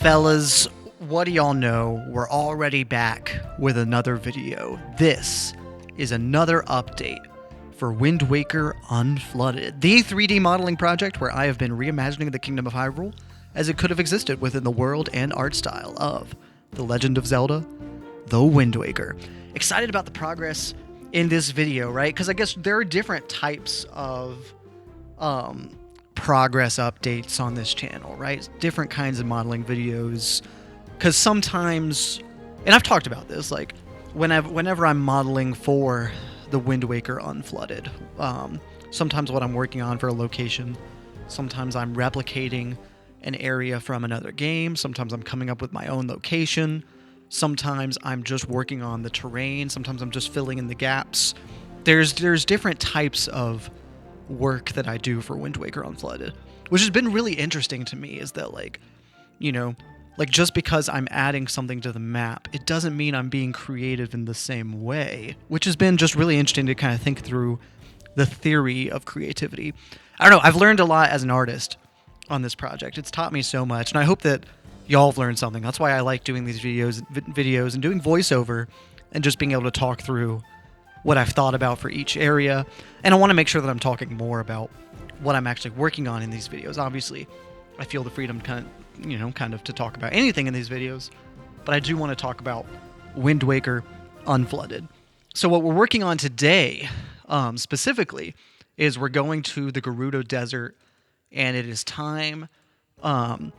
Fellas, what do y'all know? We're already back with another video. This is another update for Wind Waker Unflooded, the 3D modeling project where I have been reimagining the Kingdom of Hyrule as it could have existed within the world and art style of The Legend of Zelda, The Wind Waker. Excited about the progress in this video, right? Because I guess there are different types of progress updates on this channel, right? Different kinds of modeling videos. Because sometimes, and I've talked about this, like whenever I'm modeling for the Wind Waker Unflooded, sometimes what I'm working on for a location, sometimes I'm replicating an area from another game, sometimes I'm coming up with my own location, sometimes I'm just working on the terrain, sometimes I'm just filling in the gaps. There's different types of work that I do for Wind Waker Unflooded, which has been really interesting to me, is that just because I'm adding something to the map, it doesn't mean I'm being creative in the same way, which has been just really interesting to kind of think through the theory of creativity. I don't know, I've learned a lot as an artist on this project. It's taught me so much, and I hope that y'all have learned something. That's why I like doing these videos and doing voiceover and just being able to talk through what I've thought about for each area. And I want to make sure that I'm talking more about what I'm actually working on in these videos. Obviously, I feel the freedom kind of to talk about anything in these videos, but I do want to talk about Wind Waker Unflooded. So what we're working on today, specifically, is we're going to the Gerudo Desert, and it is time. I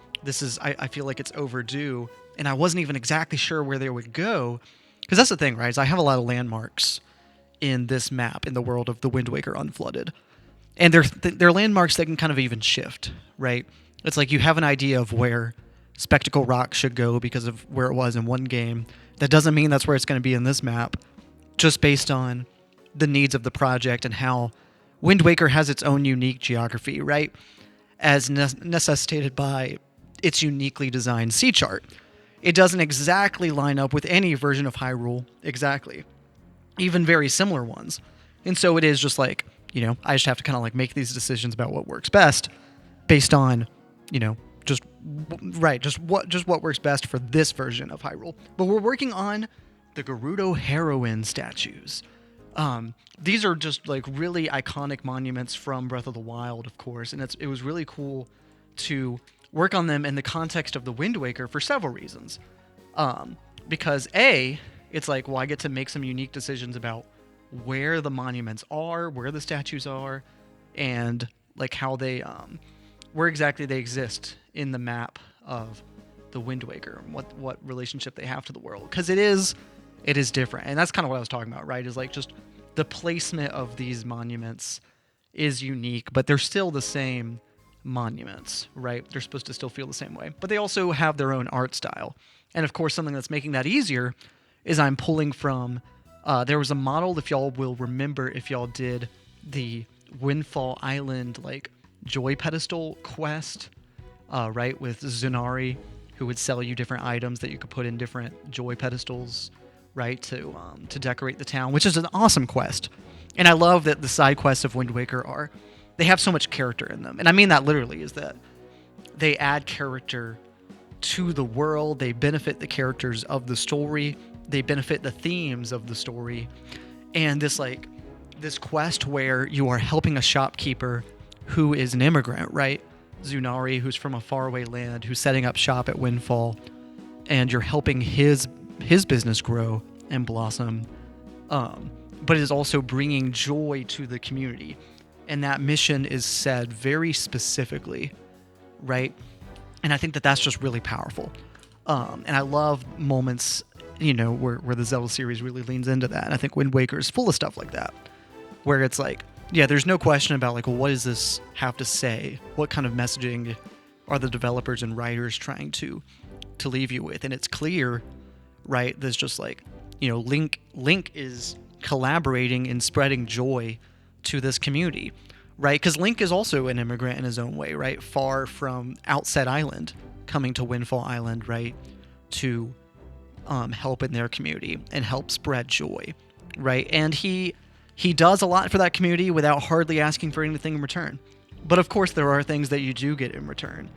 feel like it's overdue, and I wasn't even exactly sure where they would go, because that's the thing, right? Is I have a lot of landmarks in this map in the world of the Wind Waker Unflooded, and they're landmarks that can kind of even shift, right? It's like you have an idea of where Spectacle Rock should go because of where it was in one game. That doesn't mean that's where it's going to be in this map, just based on the needs of the project and how Wind Waker has its own unique geography, right? As necessitated by its uniquely designed sea chart. It doesn't exactly line up with any version of Hyrule, exactly. Even very similar ones. And so it is just like, I just have to kind of like make these decisions about what works best based on, what works best for this version of Hyrule. But we're working on the Gerudo Heroines statues. These are just like really iconic monuments from Breath of the Wild, of course, and it was really cool to work on them in the context of the Wind Waker for several reasons. Because A, it's like, well, I get to make some unique decisions about where the monuments are, where the statues are, and like how they, where exactly they exist in the map of the Wind Waker, and what relationship they have to the world. Because it is different, and that's kind of what I was talking about, right? Is like just the placement of these monuments is unique, but they're still the same monuments, right? They're supposed to still feel the same way, but they also have their own art style. And of course, something that's making that easier is I'm pulling from, there was a model, if y'all will remember, if y'all did the Windfall Island, like, Joy Pedestal quest, right, with Zunari, who would sell you different items that you could put in different Joy Pedestals, right, to decorate the town, which is an awesome quest. And I love that the side quests of Wind Waker they have so much character in them. And I mean that literally, is that they add character to the world, they benefit the characters of the story, they benefit the themes of the story. And this quest where you are helping a shopkeeper who is an immigrant, right? Zunari, who's from a faraway land, who's setting up shop at Windfall, and you're helping his business grow and blossom, but it is also bringing joy to the community. And that mission is said very specifically, right? And I think that that's just really powerful. And I love moments, where the Zelda series really leans into that. And I think Wind Waker is full of stuff like that, where it's like, yeah, there's no question about like, well, what does this have to say? What kind of messaging are the developers and writers trying to leave you with? And it's clear, right? There's just like, Link is collaborating and spreading joy to this community, right? Because Link is also an immigrant in his own way, right? Far from Outset Island, coming to Windfall Island, right? To help in their community and help spread joy, right? And he does a lot for that community without hardly asking for anything in return. But of course, there are things that you do get in return,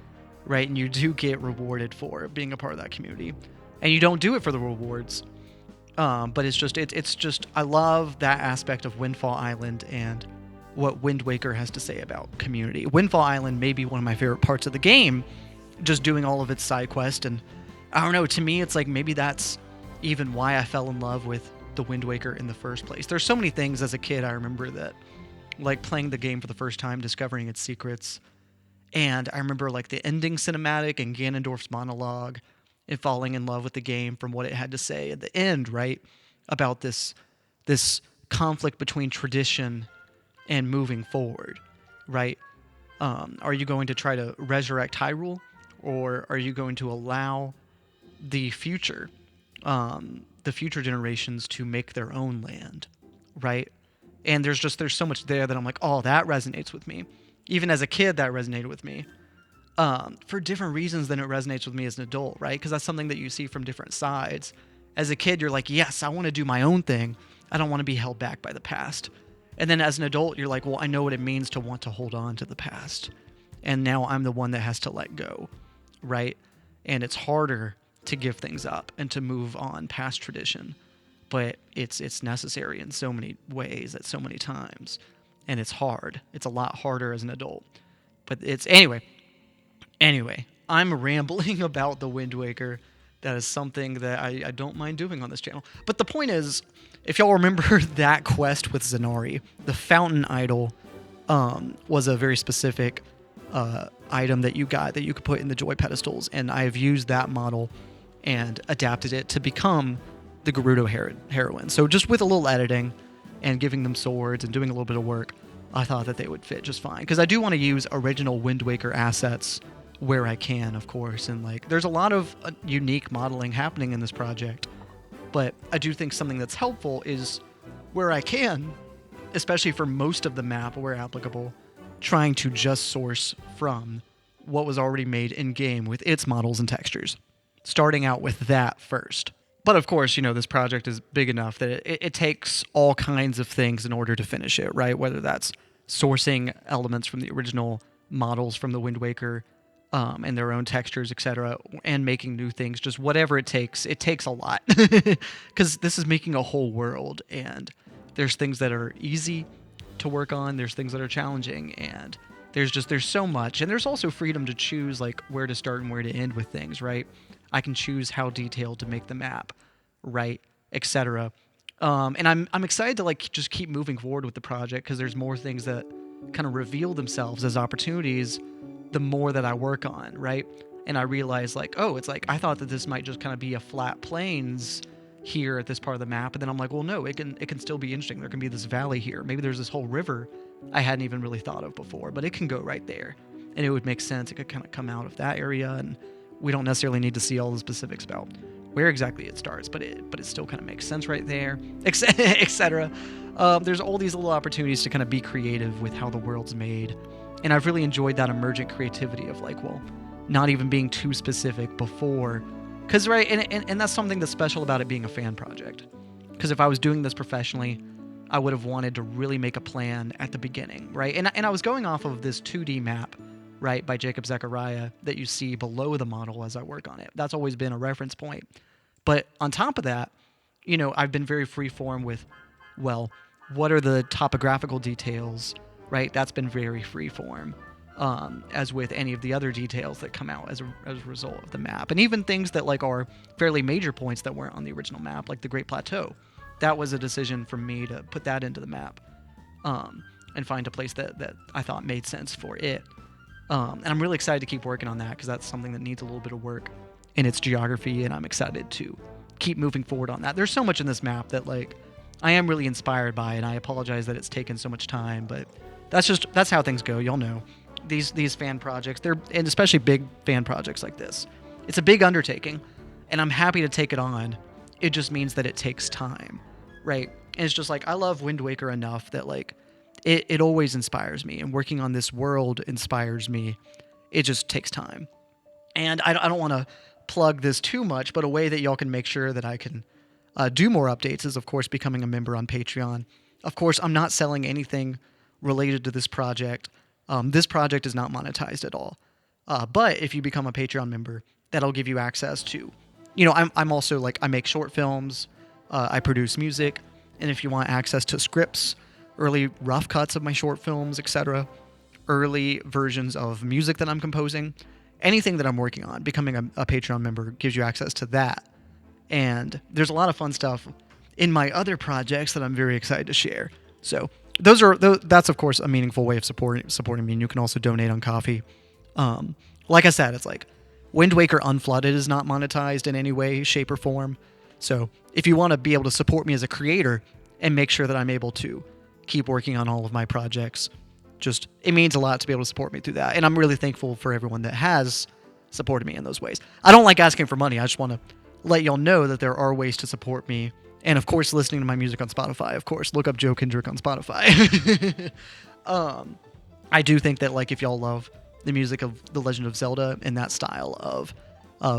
right? And you do get rewarded for being a part of that community. And you don't do it for the rewards. But it's just I love that aspect of Windfall Island and what Wind Waker has to say about community. Windfall Island may be one of my favorite parts of the game, just doing all of its side quest. And I don't know, to me, it's like maybe that's even why I fell in love with the Wind Waker in the first place. There's so many things as a kid I remember that, like playing the game for the first time, discovering its secrets. And I remember like the ending cinematic and Ganondorf's monologue and falling in love with the game from what it had to say at the end, right? About this conflict between tradition and moving forward, right? Are you going to try to resurrect Hyrule, or are you going to allow the future generations to make their own land, right? And there's so much there that I'm like, oh, that resonates with me. Even as a kid, that resonated with me. For different reasons than it resonates with me as an adult, right? Because that's something that you see from different sides. As a kid, you're like, yes, I want to do my own thing. I don't want to be held back by the past. And then as an adult, you're like, well, I know what it means to want to hold on to the past. And now I'm the one that has to let go, right? And it's harder to give things up and to move on past tradition. But it's necessary in so many ways at so many times. And it's hard. It's a lot harder as an adult. But it's... Anyway, I'm rambling about the Wind Waker. That is something that I don't mind doing on this channel. But the point is, if y'all remember that quest with Zanari, the fountain idol was a very specific item that you got that you could put in the joy pedestals. And I have used that model and adapted it to become the Gerudo Heroine. So just with a little editing and giving them swords and doing a little bit of work, I thought that they would fit just fine. Because I do want to use original Wind Waker assets where I can, of course. And like, there's a lot of unique modeling happening in this project. But I do think something that's helpful is where I can, especially for most of the map where applicable, trying to just source from what was already made in-game with its models and textures. Starting out with that first. But of course, you know, this project is big enough that it takes all kinds of things in order to finish it, right? Whether that's sourcing elements from the original models from the Wind Waker and their own textures, etc., and making new things, just whatever it takes a lot. Because this is making a whole world, and there's things that are easy to work on, there's things that are challenging, and there's so much. And there's also freedom to choose like where to start and where to end with things, right? I can choose how detailed to make the map, right, etc. And I'm excited to like just keep moving forward with the project, because there's more things that kind of reveal themselves as opportunities the more that I work on, right? And I realize like, oh, it's like I thought that this might just kind of be a flat plains here at this part of the map, and then I'm like, well, no, it can still be interesting. There can be this valley here. Maybe there's this whole river I hadn't even really thought of before, but it can go right there, and it would make sense. It could kind of come out of that area, and we don't necessarily need to see all the specifics about where exactly it starts, but it still kind of makes sense right there, etc. There's all these little opportunities to kind of be creative with how the world's made, and I've really enjoyed that emergent creativity of like, well, not even being too specific before, because right, and that's something that's special about it being a fan project. Because if I was doing this professionally, I would have wanted to really make a plan at the beginning, right? And I was going off of this 2D map, right, by Jacob Zachariah that you see below the model as I work on it. That's always been a reference point. But on top of that, you know, I've been very freeform with, well, what are the topographical details, right? That's been very freeform, as with any of the other details that come out as a result of the map. And even things that like are fairly major points that weren't on the original map, like the Great Plateau. That was a decision for me to put that into the map, and find a place that I thought made sense for it. And I'm really excited to keep working on that, because that's something that needs a little bit of work in its geography, and I'm excited to keep moving forward on that. There's so much in this map that like I am really inspired by, and I apologize that it's taken so much time, but that's how things go. Y'all know these fan projects, and especially big fan projects like this. It's a big undertaking, and I'm happy to take it on. It just means that it takes time, right? And it's just like I love Wind Waker enough that like it always inspires me, and working on this world inspires me. It just takes time. And I don't want to plug this too much, but a way that y'all can make sure that I can do more updates is, of course, becoming a member on Patreon. Of course, I'm not selling anything related to this project. This project is not monetized at all. But if you become a Patreon member, that'll give you access to, I'm also like, I make short films, I produce music, and if you want access to scripts, early rough cuts of my short films, etc., early versions of music that I'm composing, anything that I'm working on, becoming a Patreon member gives you access to that. And there's a lot of fun stuff in my other projects that I'm very excited to share. So that's of course a meaningful way of supporting me. And you can also donate on Coffee. Like I said, it's like Wind Waker Unflooded is not monetized in any way, shape, or form. So if you want to be able to support me as a creator and make sure that I'm able to keep working on all of my projects, it means a lot to be able to support me through that. And I'm really thankful for everyone that has supported me in those ways. I don't like asking for money. I just want to let y'all know that there are ways to support me. And of course, listening to my music on Spotify, of course, look up Joe Kendrick on Spotify. I do think that, like, if y'all love the music of The Legend of Zelda and that style of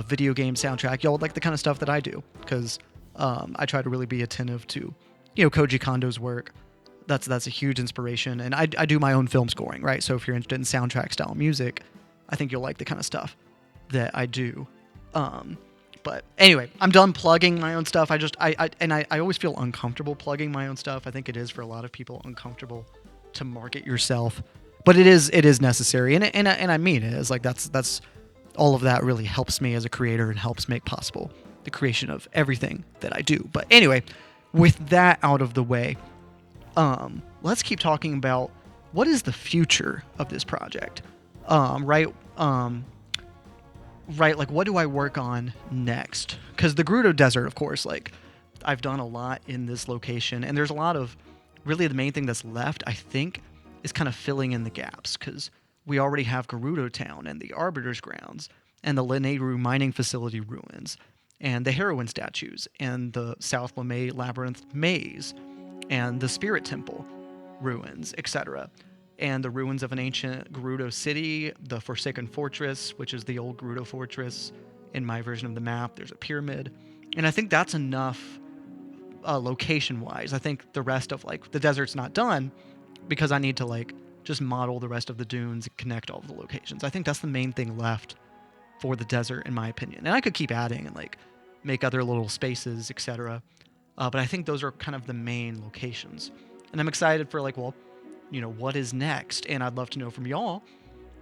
video game soundtrack, y'all like the kind of stuff that I do, because I try to really be attentive to, Koji Kondo's work. That's a huge inspiration, and I do my own film scoring, right? So if you're interested in soundtrack style music, I think you'll like the kind of stuff that I do. But anyway, I'm done plugging my own stuff. I always feel uncomfortable plugging my own stuff. I think it is for a lot of people uncomfortable to market yourself, but it is necessary, and I mean it is like that's all of that really helps me as a creator and helps make possible the creation of everything that I do. But anyway, with that out of the way, let's keep talking about what is the future of this project, right? Right, like, what do I work on next? Because the Gerudo Desert, of course, like, I've done a lot in this location, and there's a lot of, really the main thing that's left, I think, is kind of filling in the gaps, because we already have Gerudo Town, and the Arbiter's Grounds, and the Lineru mining facility ruins, and the heroine statues, and the South Lamay Labyrinth maze, and the Spirit Temple ruins, etc., and the ruins of an ancient Gerudo city, the Forsaken Fortress, which is the old Gerudo Fortress. In my version of the map, there's a pyramid. And I think that's enough location-wise. I think the rest of, like, the desert's not done because I need to, like, just model the rest of the dunes and connect all of the locations. I think that's the main thing left for the desert, in my opinion. And I could keep adding and, like, make other little spaces, etc. But I think those are kind of the main locations. And I'm excited for, like, well, what is next? And I'd love to know from y'all,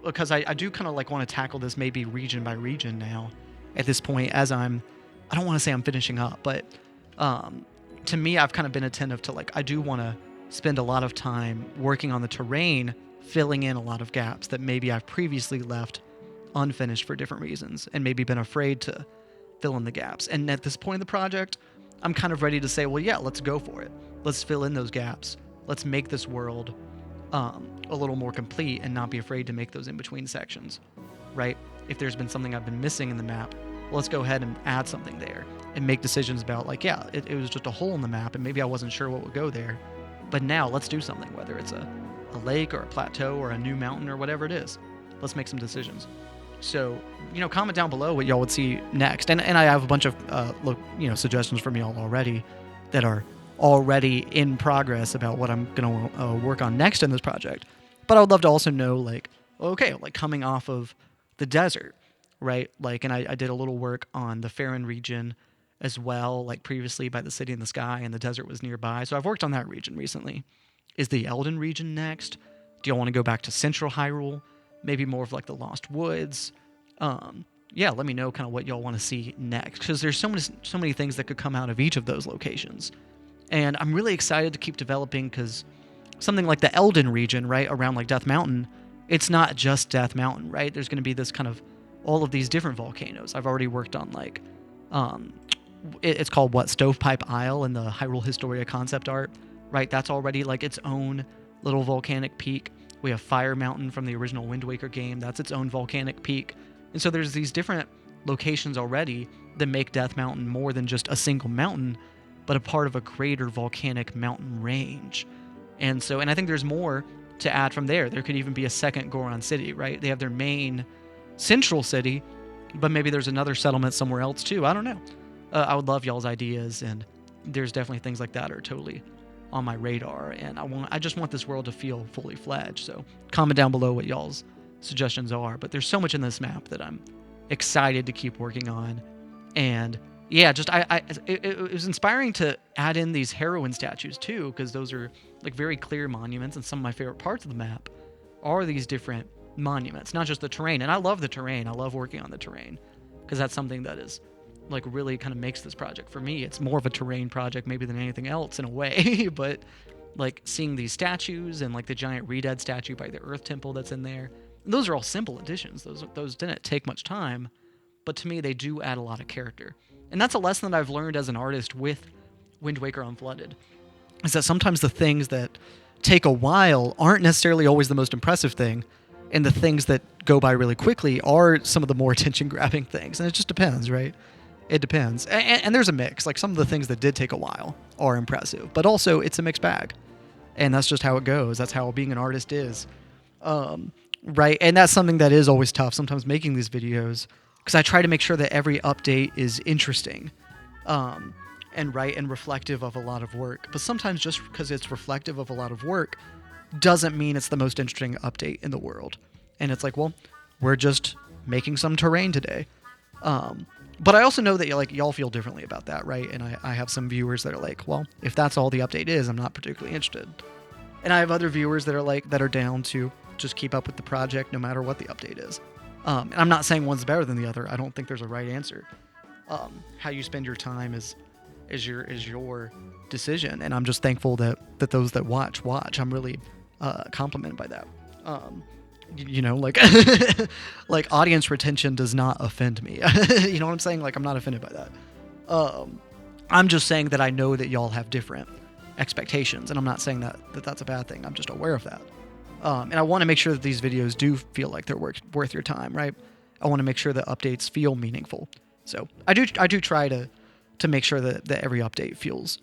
because I do kind of, like, want to tackle this maybe region by region now at this point, as I don't want to say I'm finishing up, but to me, I've kind of been attentive to, like, I do want to spend a lot of time working on the terrain, filling in a lot of gaps that maybe I've previously left unfinished for different reasons, and maybe been afraid to fill in the gaps. And at this point in the project, I'm kind of ready to say, well, yeah, let's go for it. Let's fill in those gaps. Let's make this world a little more complete and not be afraid to make those in-between sections, right? If there's been something I've been missing in the map, well, let's go ahead and add something there and make decisions about, like, yeah, it was just a hole in the map and maybe I wasn't sure what would go there, but now let's do something, whether it's a lake or a plateau or a new mountain or whatever it is. Let's make some decisions. So, comment down below what y'all would see next. And I have a bunch of, suggestions from y'all already that are already in progress about what I'm going to work on next in this project. But I would love to also know, like, okay, like, coming off of the desert, right? Like, and I did a little work on the Farron region as well, like, previously by the City in the Sky, and the desert was nearby. So I've worked on that region recently. Is the Elden region next? Do y'all want to go back to Central Hyrule? Maybe more of, like, the Lost Woods? Yeah, let me know kind of what y'all want to see next, because there's so many things that could come out of each of those locations. And I'm really excited to keep developing, because something like the Elden region, right, around, like, Death Mountain, it's not just Death Mountain, right? There's going to be this kind of all of these different volcanoes. I've already worked on, like, it's called, Stovepipe Isle in the Hyrule Historia concept art, right? That's already, like, its own little volcanic peak. We have Fire Mountain from the original Wind Waker game. That's its own volcanic peak. And so there's these different locations already that make Death Mountain more than just a single mountain, but a part of a greater volcanic mountain range. And I think there's more to add from there. There could even be a second Goron city, right? They have their main central city, but maybe there's another settlement somewhere else too. I don't know. I would love y'all's ideas, and there's definitely things like that are totally on my radar, and I just want this world to feel fully fledged. So comment down below what y'all's suggestions are, but there's so much in this map that I'm excited to keep working on. And yeah, just it was inspiring to add in these heroine statues too, because those are like very clear monuments, and some of my favorite parts of the map are these different monuments, not just the terrain. And I love the terrain. I love working on the terrain because that's something that is like really kind of makes this project for me. It's more of a terrain project maybe than anything else in a way, but like seeing these statues and like the giant Redead statue by the Earth Temple that's in there. Those are all simple additions. Those didn't take much time, but to me they do add a lot of character. And that's a lesson that I've learned as an artist with Wind Waker Unflooded, is that sometimes the things that take a while aren't necessarily always the most impressive thing, and the things that go by really quickly are some of the more attention-grabbing things. And it just depends, right? It depends. And there's a mix. Like, some of the things that did take a while are impressive, but also it's a mixed bag. And that's just how it goes. That's how being an artist is. Right? And that's something that is always tough, sometimes making these videos, because I try to make sure that every update is interesting. And right and reflective of a lot of work. But sometimes just because it's reflective of a lot of work doesn't mean it's the most interesting update in the world. And it's like, well, we're just making some terrain today. But I also know that y'all feel differently about that, right? And I have some viewers that are like, well, if that's all the update is, I'm not particularly interested. And I have other viewers that are down to just keep up with the project no matter what the update is. And I'm not saying one's better than the other. I don't think there's a right answer. How you spend your time is your decision, and I'm just thankful that those that watch. I'm really complimented by that. Like audience retention does not offend me. You know what I'm saying? Like, I'm not offended by that. I'm just saying that I know that y'all have different expectations, and I'm not saying that that's a bad thing. I'm just aware of that. And I want to make sure that these videos do feel like they're worth your time, right? I want to make sure that updates feel meaningful. So I do try to make sure that every update feels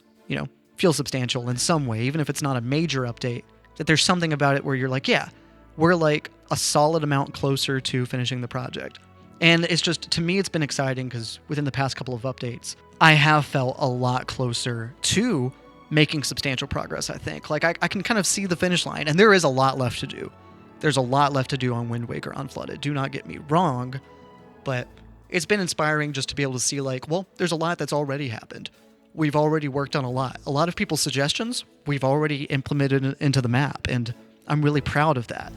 substantial in some way, even if it's not a major update, that there's something about it where you're like, yeah, we're like a solid amount closer to finishing the project. And it's just, to me, it's been exciting because within the past couple of updates, I have felt a lot closer to making substantial progress, I think. Like, I can kind of see the finish line, and there is a lot left to do. There's a lot left to do on Wind Waker Unflooded. Do not get me wrong, but it's been inspiring just to be able to see, like, well, there's a lot that's already happened. We've already worked on a lot. A lot of people's suggestions, we've already implemented into the map, and I'm really proud of that.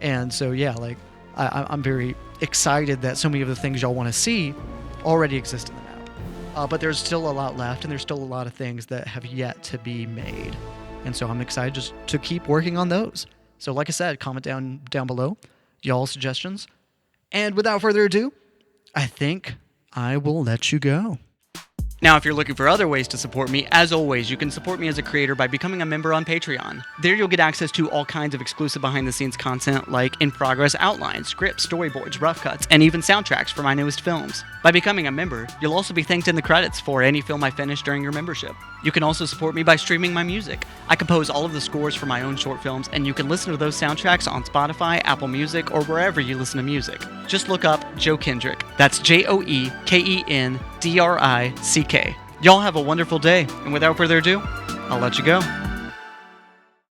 And so, yeah, like, I'm very excited that so many of the things y'all want to see already exist in the map. But there's still a lot left, and there's still a lot of things that have yet to be made. And so I'm excited just to keep working on those. So like I said, comment down below y'all's suggestions. And without further ado, I think I will let you go. Now, if you're looking for other ways to support me, as always, you can support me as a creator by becoming a member on Patreon. There you'll get access to all kinds of exclusive behind-the-scenes content like in-progress outlines, scripts, storyboards, rough cuts, and even soundtracks for my newest films. By becoming a member, you'll also be thanked in the credits for any film I finish during your membership. You can also support me by streaming my music. I compose all of the scores for my own short films, and you can listen to those soundtracks on Spotify, Apple Music, or wherever you listen to music. Just look up Joe Kendrick. That's JoeKendrick. Y'all have a wonderful day, and without further ado, I'll let you go.